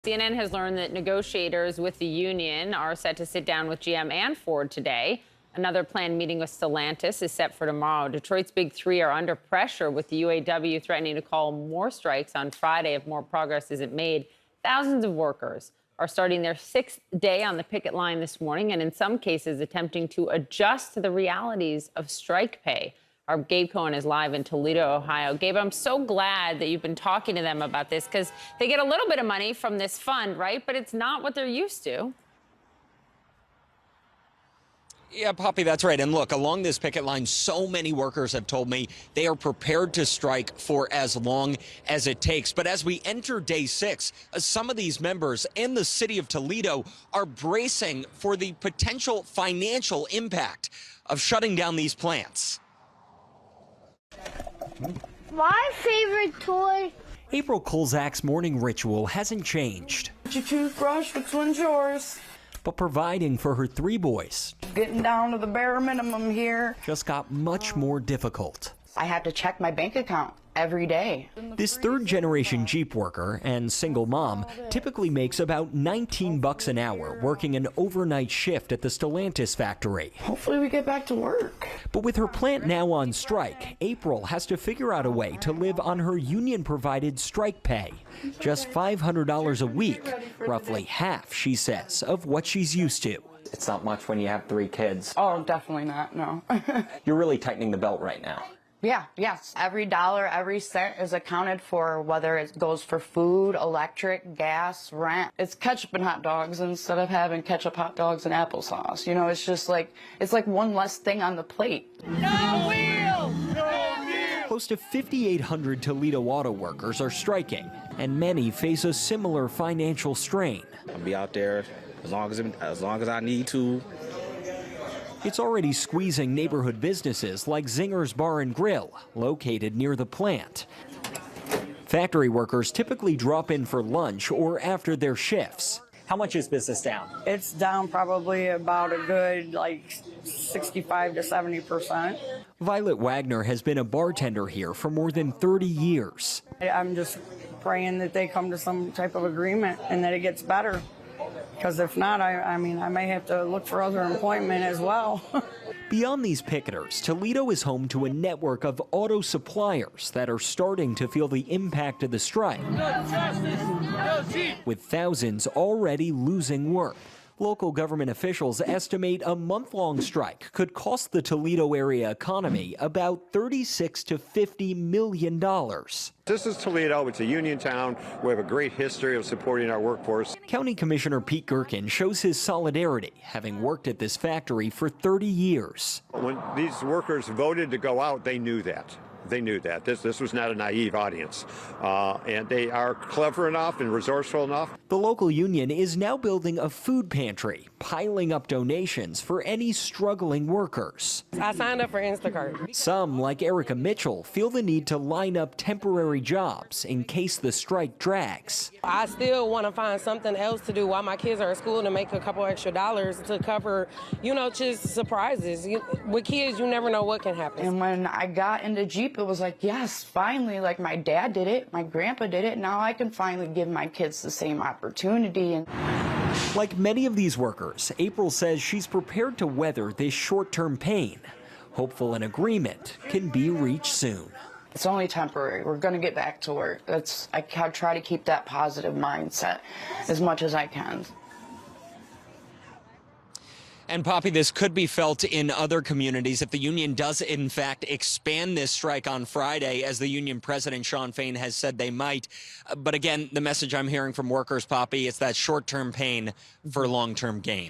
CNN has learned that negotiators with the union are set to sit down with GM and Ford today. Another planned meeting with Stellantis is set for tomorrow. Detroit's big three are under pressure, with the UAW threatening to call more strikes on Friday if more progress isn't made. Thousands of workers are starting their sixth day on the picket line this morning, and in some cases attempting to adjust to the realities of strike pay. Our Gabe Cohen is live in Toledo, Ohio. Gabe, I'm so glad that you've been talking to them about this, because they get a little bit of money from this fund, right? But it's not what they're used to. Yeah, Poppy, that's right. And look, along this picket line, so many workers have told me they are prepared to strike for as long as it takes. But as we enter day 6, some of these members and the city of Toledo are bracing for the potential financial impact of shutting down these plants. My favorite toy. April Kolzak's morning ritual hasn't changed. Get your toothbrush, which one's yours? But providing for her 3 boys Getting down to the bare minimum here. just got much more difficult. I have to check my bank account every day. This 3rd-generation Jeep worker and single mom typically makes about $19 an hour working an overnight shift at the Stellantis factory. Hopefully we get back to work. But with her plant now on strike, April has to figure out a way to live on her union-provided strike pay. Just $500 a week, roughly half, she says, of what she's used to. It's not much when you have 3 kids. Oh, definitely not, no. You're really tightening the belt right now. Yeah, yes. Every dollar, every cent is accounted for, whether it goes for food, electric, gas, rent. It's ketchup and hot dogs instead of having ketchup, hot dogs, and applesauce. You know, it's just like, it's like one less thing on the plate. No wheels! No wheels! Close to 5,800 Toledo auto workers are striking, and many face a similar financial strain. I'll be out there as long as I need to. It's already squeezing neighborhood businesses like Zinger's Bar and Grill, located near the plant. Factory workers typically drop in for lunch or after their shifts. How much is business down? It's down probably about a good, 65 to 70%. Violet Wagner has been a bartender here for more than 30 years. I'm just praying that they come to some type of agreement and that it gets better. Because if not, I may have to look for other employment as well. Beyond these picketers, Toledo is home to a network of auto suppliers that are starting to feel the impact of the strike, with thousands already losing work. Local government officials estimate a month-long strike could cost the Toledo area economy about $36 to $50 million. This is Toledo. It's a union town. We have a great history of supporting our workforce. County Commissioner Pete Gherkin shows his solidarity, having worked at this factory for 30 years. When these workers voted to go out, they knew that. They knew that. This was not a naive audience. And they are clever enough and resourceful enough. The local union is now building a food pantry, piling up donations for any struggling workers. I signed up for Instacart. Some, like Erica Mitchell, feel the need to line up temporary jobs in case the strike drags. I still want to find something else to do while my kids are at school to make a couple extra dollars to cover, just surprises. With kids, you never know what can happen. And when I got into Jeep, it was like, yes, finally, like my dad did it, my grandpa did it, now I can finally give my kids the same opportunity. And like many of these workers, April says she's prepared to weather this short-term pain, hopeful an agreement can be reached soon. It's only temporary. We're going to get back to work. I try to keep that positive mindset as much as I can. And Poppy, this could be felt in other communities if the union does, in fact, expand this strike on Friday, as the union president, Shawn Fain, has said they might. But again, the message I'm hearing from workers, Poppy, it's that short-term pain for long-term gain.